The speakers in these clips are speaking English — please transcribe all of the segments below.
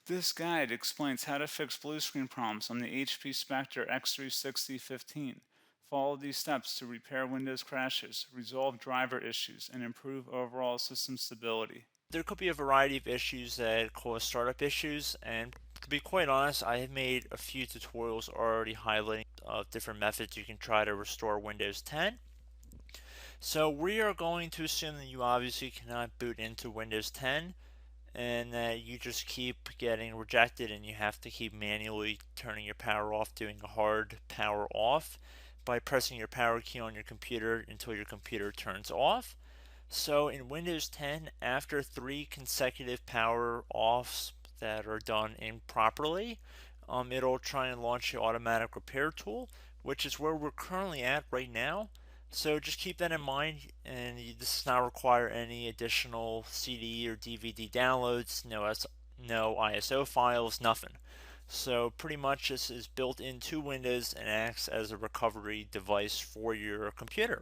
This guide explains how to fix blue screen problems on the HP Spectre x360 15. Follow these steps to repair Windows crashes, resolve driver issues, and improve overall system stability. There could be a variety of issues that cause startup issues, and to be quite honest, I have made a few tutorials already highlighting different methods you can try to restore Windows 10. So we are going to assume that you obviously cannot boot into Windows 10 and that you just keep getting rejected and you have to keep manually turning your power off, doing a hard power off by pressing your power key on your computer until your computer turns off. So in Windows 10, after 3 consecutive power offs that are done improperly, it'll try and launch the automatic repair tool, which is where we're currently at right now. So just keep that in mind, and this does not require any additional CD or DVD downloads, no ISO files, nothing. So pretty much this is built into Windows and acts as a recovery device for your computer.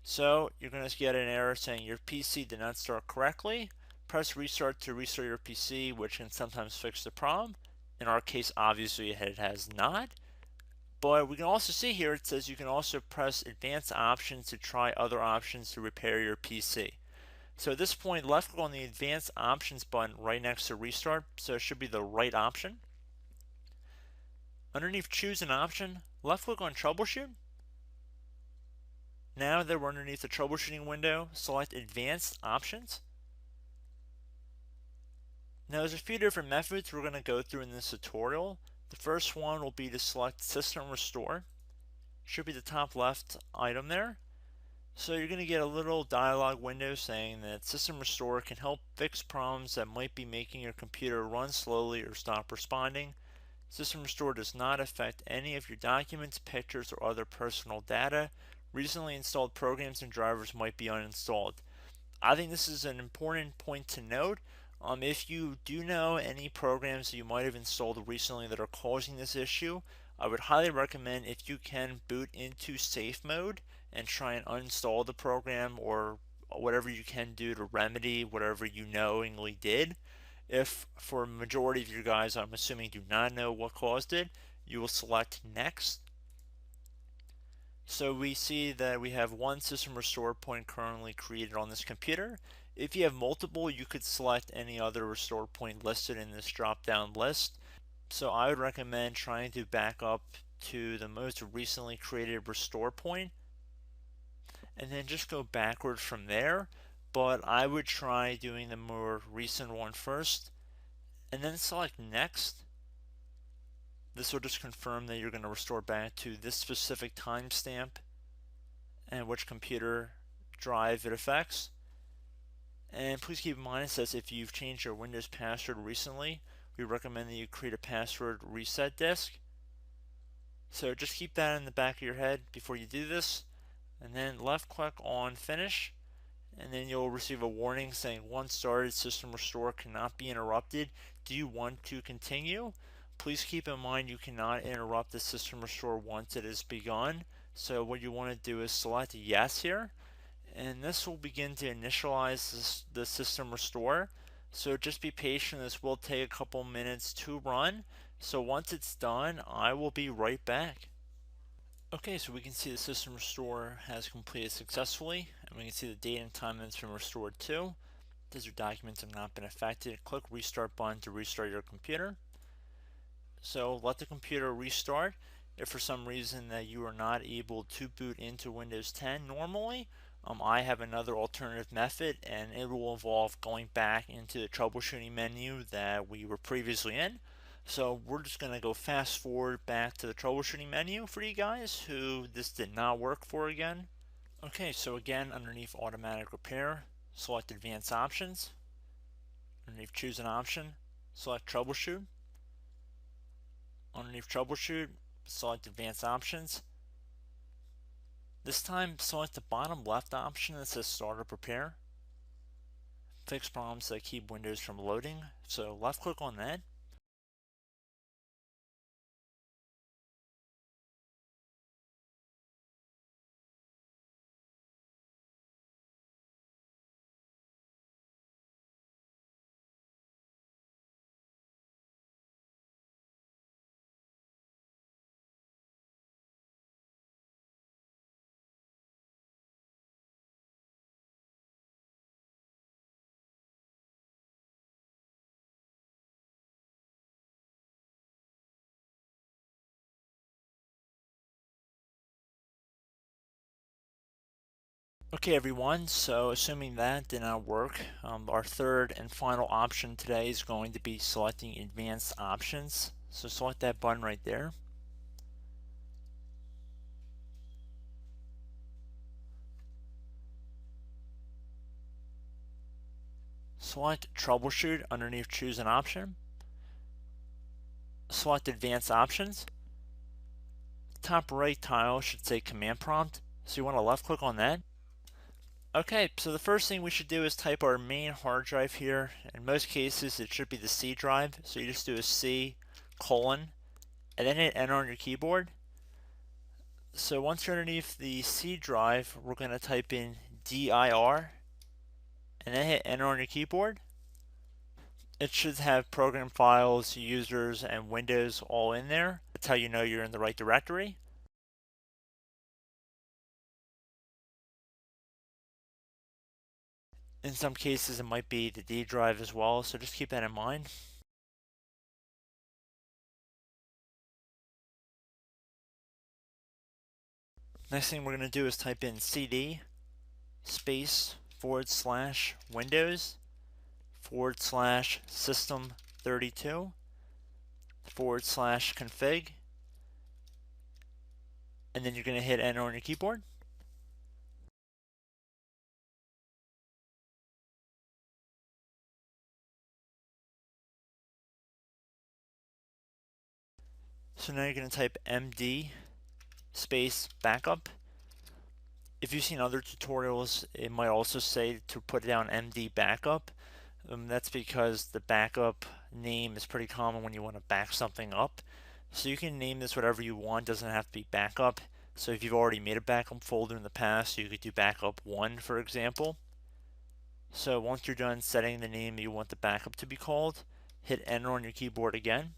So you're going to get an error saying your PC did not start correctly. Press restart to restart your PC, which can sometimes fix the problem. In our case, obviously it has not. But we can also see here it says you can also press advanced options to try other options to repair your PC. So at this point, left click on the advanced options button right next to restart, so it should be the right option. Underneath choose an option, left click on troubleshoot. Now that we're underneath the troubleshooting window, select advanced options. Now there's a few different methods we're going to go through in this tutorial. The first one will be to select system restore. Should be the top left item there. So you're going to get a little dialog window saying that System Restore can help fix problems that might be making your computer run slowly or stop responding. System Restore does not affect any of your documents, pictures, or other personal data. Recently installed programs and drivers might be uninstalled. I think this is an important point to note. If you do know any programs that you might have installed recently that are causing this issue, I would highly recommend if you can boot into safe mode and try and uninstall the program or whatever you can do to remedy whatever you knowingly did. If for a majority of you guys, I'm assuming do not know what caused it, you will select next. So we see that we have one system restore point currently created on this computer. If you have multiple, you could select any other restore point listed in this drop down list. So I would recommend trying to back up to the most recently created restore point and then just go backwards from there. But I would try doing the more recent one first and then select next. This will just confirm that you're going to restore back to this specific timestamp and which computer drive it affects. And please keep in mind it says if you've changed your Windows password recently, we recommend that you create a password reset disk. So just keep that in the back of your head before you do this, and then left click on finish, and then you'll receive a warning saying once started, system restore cannot be interrupted. Do you want to continue? Please keep in mind you cannot interrupt the system restore once it has begun. So what you want to do is select yes here, and this will begin to initialize the system restore. So just be patient, this will take a couple minutes to run. So once it's done, I will be right back. Okay, so we can see the system restore has completed successfully, and we can see the date and time that it's been restored to. These your documents have not been affected. Click restart button to restart your computer. So let the computer restart. If for some reason that you are not able to boot into Windows 10 normally, I have another alternative method, and it will involve going back into the troubleshooting menu that we were previously in. So we're just going to go fast forward back to the troubleshooting menu for you guys who this did not work for again. Okay, so again, underneath automatic repair, select advanced options. Underneath choose an option, select troubleshoot. Underneath troubleshoot, select advanced options. This time, select the bottom left option that says startup repair. Fix problems that keep Windows from loading. So left click on that. Okay everyone, so assuming that did not work, our third and final option today is going to be selecting advanced options. So select that button right there. Select troubleshoot underneath choose an option. Select advanced options. Top right tile should say command prompt, so you want to left click on that. Okay, so the first thing we should do is type our main hard drive here. In most cases it should be the C drive, so you just do a C colon and then hit enter on your keyboard. So once you're underneath the C drive, we're going to type in dir and then hit enter on your keyboard. It should have program files, users, and Windows all in there. That's how you know you're in the right directory. In some cases it might be the D drive as well, so just keep that in mind. Next thing we're going to do is type in cd space / Windows / system 32 / config, and then you're going to hit enter on your keyboard. So now you're going to type md space backup. If you've seen other tutorials, it might also say to put down md backup. That's because the backup name is pretty common when you want to back something up. So you can name this whatever you want, doesn't have to be backup. So if you've already made a backup folder in the past, you could do backup 1 for example. So once you're done setting the name you want the backup to be called, hit enter on your keyboard again.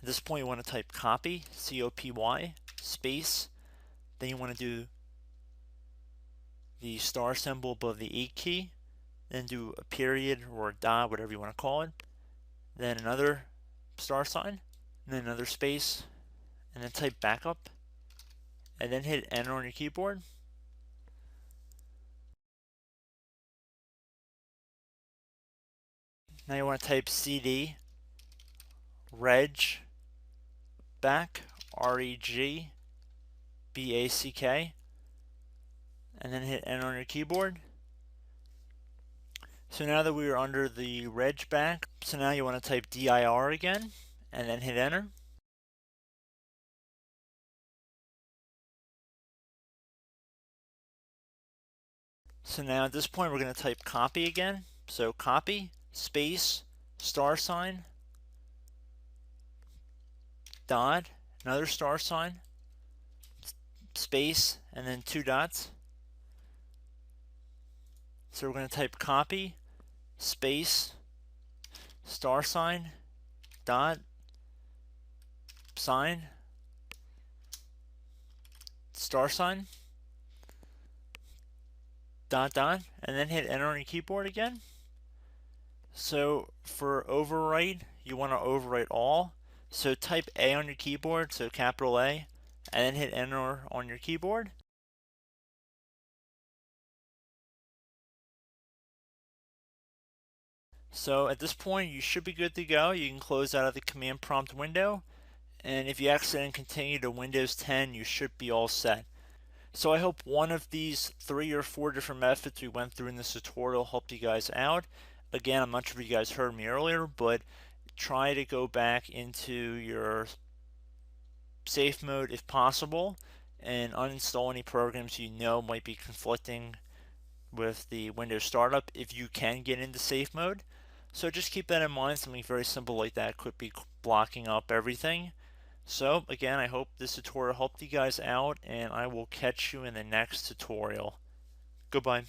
At this point you want to type copy, C-O-P-Y, space, then you want to do the star symbol above the 8 key, then do a period or a dot, whatever you want to call it, then another star sign, and then another space, and then type backup, and then hit enter on your keyboard. Now you want to type cd reg back, R-E-G B-A-C-K, and then hit enter on your keyboard. So now that we are under the reg back, so now you want to type dir again, and then hit enter. So now at this point we're going to type copy again. So copy, space, star sign, dot, another star sign, space, and then 2 dots. So we're going to type copy, space, star sign, dot, sign, star sign, dot, dot, and then hit enter on your keyboard again. So for overwrite, you want to overwrite all. So type A on your keyboard, so capital A, and then hit enter on your keyboard. So at this point you should be good to go. You can close out of the command prompt window, and if you accidentally continue to Windows 10 you should be all set. So I hope one of these 3 or 4 different methods we went through in this tutorial helped you guys out. Again, I'm not sure if you guys heard me earlier, but try to go back into your safe mode if possible and uninstall any programs you know might be conflicting with the Windows startup if you can get into safe mode. So just keep that in mind. Something very simple like that could be blocking up everything. So again, I hope this tutorial helped you guys out, and I will catch you in the next tutorial. Goodbye.